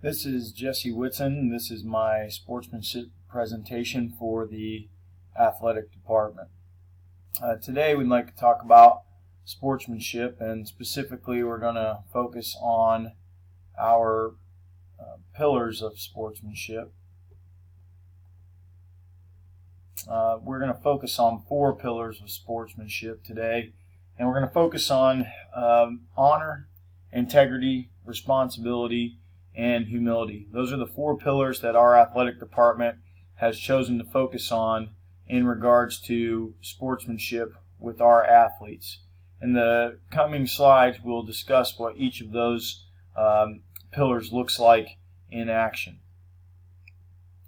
This is Jesse Whitson. This is my sportsmanship presentation for the athletic department. Today we'd like to talk about sportsmanship, and specifically we're going to focus on our pillars of sportsmanship. We're going to focus on 4 pillars of sportsmanship today, and we're going to focus on honor, integrity, responsibility, and humility. Those are the 4 pillars that our athletic department has chosen to focus on in regards to sportsmanship with our athletes. In the coming slides, we'll discuss what each of those pillars looks like in action.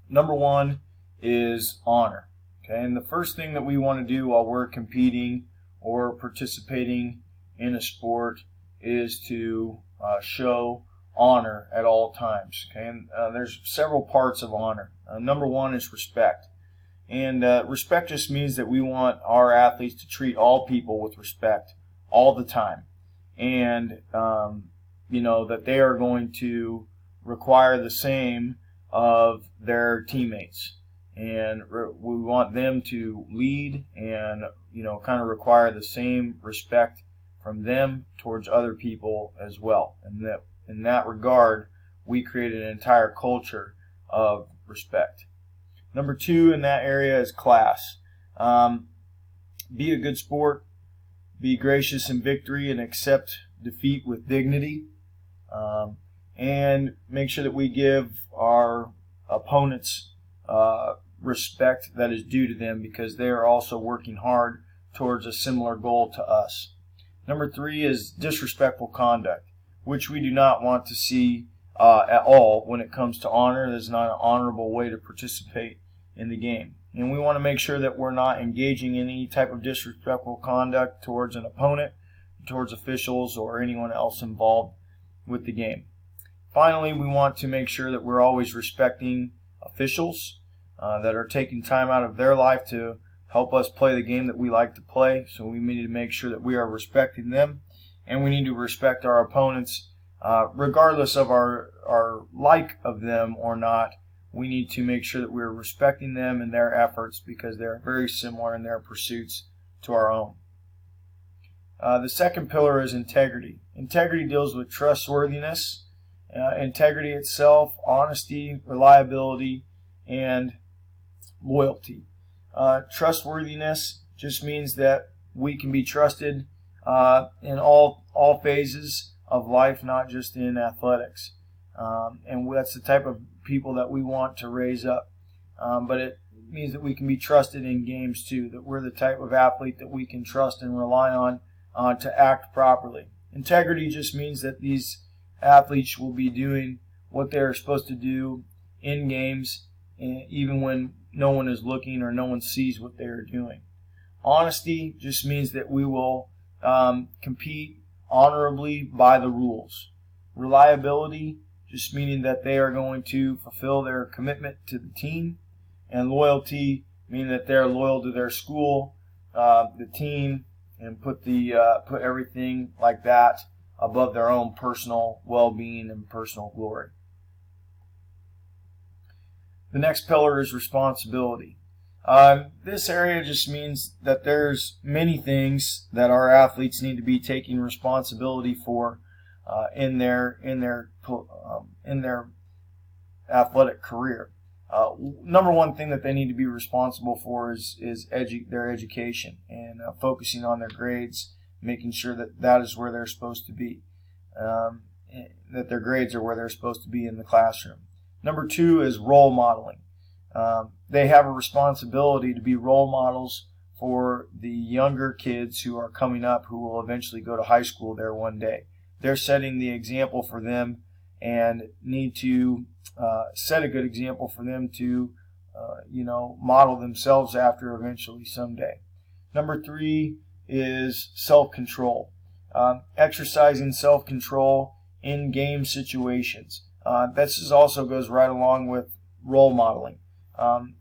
Number 1 is honor. Okay, and the first thing that we want to do while we're competing or participating in a sport is to show honor at all times. Okay, and there's several parts of honor. Number 1 is respect, and respect just means that we want our athletes to treat all people with respect all the time, and that they are going to require the same of their teammates, and we want them to lead and kind of require the same respect from them towards other people as well. And that in that regard, we created an entire culture of respect. Number 2 in that area is class. Be a good sport, be gracious in victory, and accept defeat with dignity. And make sure that we give our opponents respect that is due to them, because they are also working hard towards a similar goal to us. Number 3 is disrespectful conduct, which we do not want to see at all when it comes to honor. That is not an honorable way to participate in the game. And we want to make sure that we're not engaging in any type of disrespectful conduct towards an opponent, towards officials, or anyone else involved with the game. Finally, we want to make sure that we're always respecting officials that are taking time out of their life to help us play the game that we like to play. So we need to make sure that we are respecting them, and we need to respect our opponents regardless of our like of them or not. We need to make sure that we're respecting them and their efforts, because they're very similar in their pursuits to our own. The second pillar is integrity. Integrity deals with trustworthiness, integrity itself, honesty, reliability, and loyalty. Trustworthiness just means that we can be trusted in all phases of life, not just in athletics. And that's the type of people that we want to raise up. But it means that we can be trusted in games too, that we're the type of athlete that we can trust and rely on to act properly. Integrity just means that these athletes will be doing what they're supposed to do in games, even when no one is looking or no one sees what they are doing. Honesty just means that we will compete honorably by the rules. Reliability just meaning that they are going to fulfill their commitment to the team, and loyalty meaning that they're loyal to their school, the team, and put everything like that above their own personal well-being and personal glory. The next pillar is responsibility. This area just means that there's many things that our athletes need to be taking responsibility for in their athletic career. Number 1 thing that they need to be responsible for is their education, and focusing on their grades, making sure that is where they're supposed to be, that their grades are where they're supposed to be in the classroom. Number 2 is role modeling. They have a responsibility to be role models for the younger kids who are coming up, who will eventually go to high school there one day. They're setting the example for them, and need to set a good example for them to model themselves after eventually someday. Number 3 is self-control. Exercising self-control in game situations. This also goes right along with role modeling.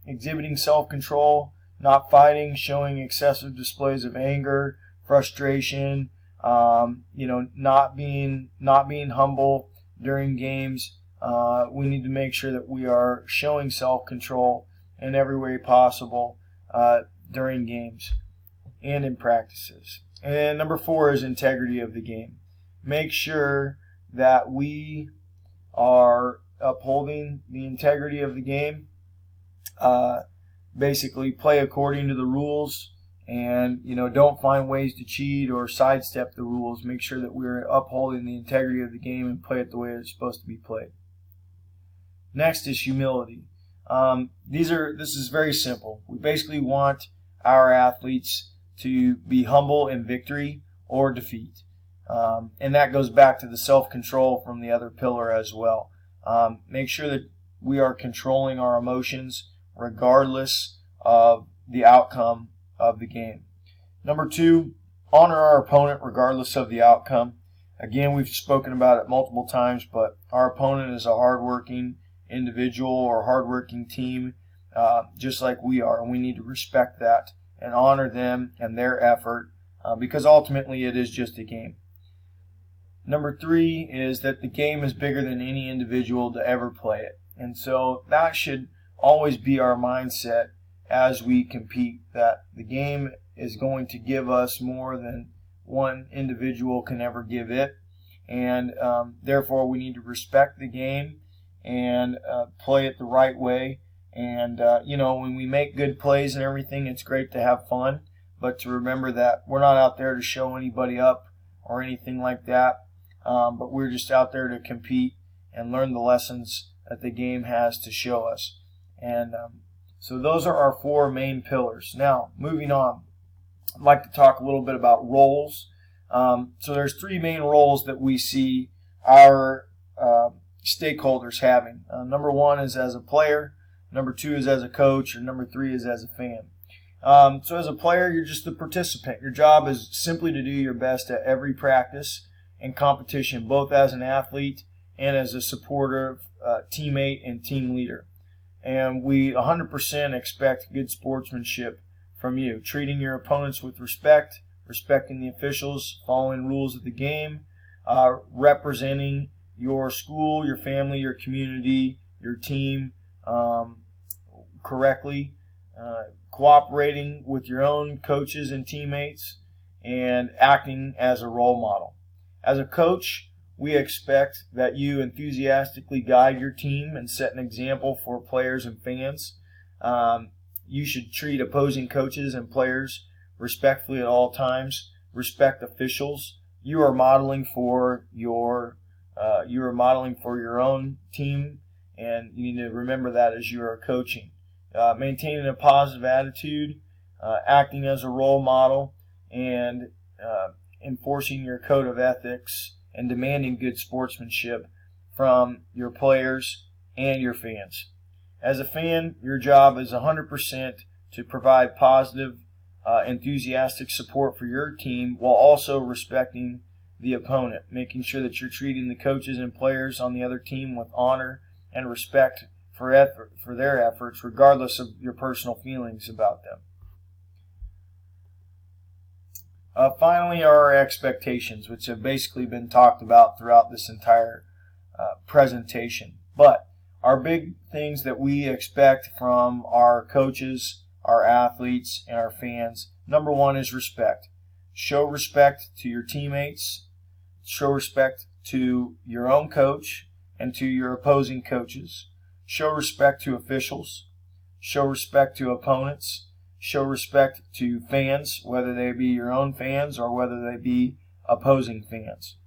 Exhibiting self-control, not fighting, showing excessive displays of anger, frustration, not being humble during games, we need to make sure that we are showing self-control in every way possible during games and in practices. And number 4 is integrity of the game. Make sure that we are upholding the integrity of the game. Basically, play according to the rules, and don't find ways to cheat or sidestep the rules. Make sure that we're upholding the integrity of the game and play it the way it's supposed to be played. Next is humility. This is very simple. We basically want our athletes to be humble in victory or defeat. And that goes back to the self-control from the other pillar as well. Make sure that we are controlling our emotions regardless of the outcome of the game. Number 2, honor our opponent regardless of the outcome. Again, we've spoken about it multiple times, but our opponent is a hardworking individual or hardworking team, just like we are, and we need to respect that and honor them and their effort, because ultimately it is just a game. Number 3 is that the game is bigger than any individual to ever play it, and so that should always be our mindset as we compete, that the game is going to give us more than one individual can ever give it, and therefore we need to respect the game and play it the right way. And when we make good plays and everything, it's great to have fun, but to remember that we're not out there to show anybody up or anything like that, but we're just out there to compete and learn the lessons that the game has to show us. And so those are our 4 main pillars. Now, moving on, I'd like to talk a little bit about roles. So there's 3 main roles that we see our stakeholders having. Number 1 is as a player, number 2 is as a coach, and number 3 is as a fan. So as a player, you're just the participant. Your job is simply to do your best at every practice and competition, both as an athlete and as a supportive teammate and team leader. And we 100% expect good sportsmanship from you, treating your opponents with respect, respecting the officials, following rules of the game, representing your school, your family, your community, your team correctly, cooperating with your own coaches and teammates, and acting as a role model. As a coach, we expect that you enthusiastically guide your team and set an example for players and fans. You should treat opposing coaches and players respectfully at all times. Respect officials. You are modeling for your own team, and you need to remember that as you are coaching. Maintaining a positive attitude, acting as a role model, and enforcing your code of ethics and demanding good sportsmanship from your players and your fans. As a fan, your job is 100% to provide positive, enthusiastic support for your team while also respecting the opponent, making sure that you're treating the coaches and players on the other team with honor and respect for their efforts, regardless of your personal feelings about them. Finally, our expectations, which have basically been talked about throughout this entire presentation. But our big things that we expect from our coaches, our athletes, and our fans, number 1 is respect. Show respect to your teammates. Show respect to your own coach and to your opposing coaches. Show respect to officials. Show respect to opponents. Show respect to fans, whether they be your own fans or whether they be opposing fans.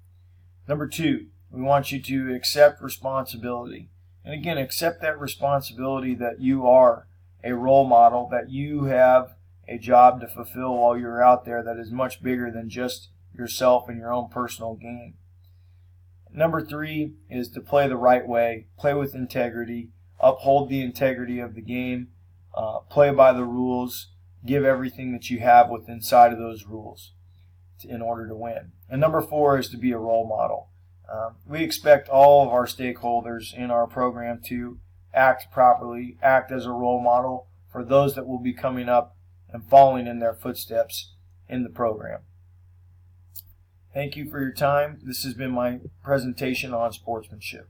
Number 2, we want you to accept responsibility. And again, accept that responsibility that you are a role model, that you have a job to fulfill while you're out there that is much bigger than just yourself and your own personal gain. Number 3 is to play the right way, play with integrity, uphold the integrity of the game, play by the rules, give everything that you have within inside of those rules in order to win. And number 4 is to be a role model. We expect all of our stakeholders in our program to act properly, act as a role model for those that will be coming up and following in their footsteps in the program. Thank you for your time. This has been my presentation on sportsmanship.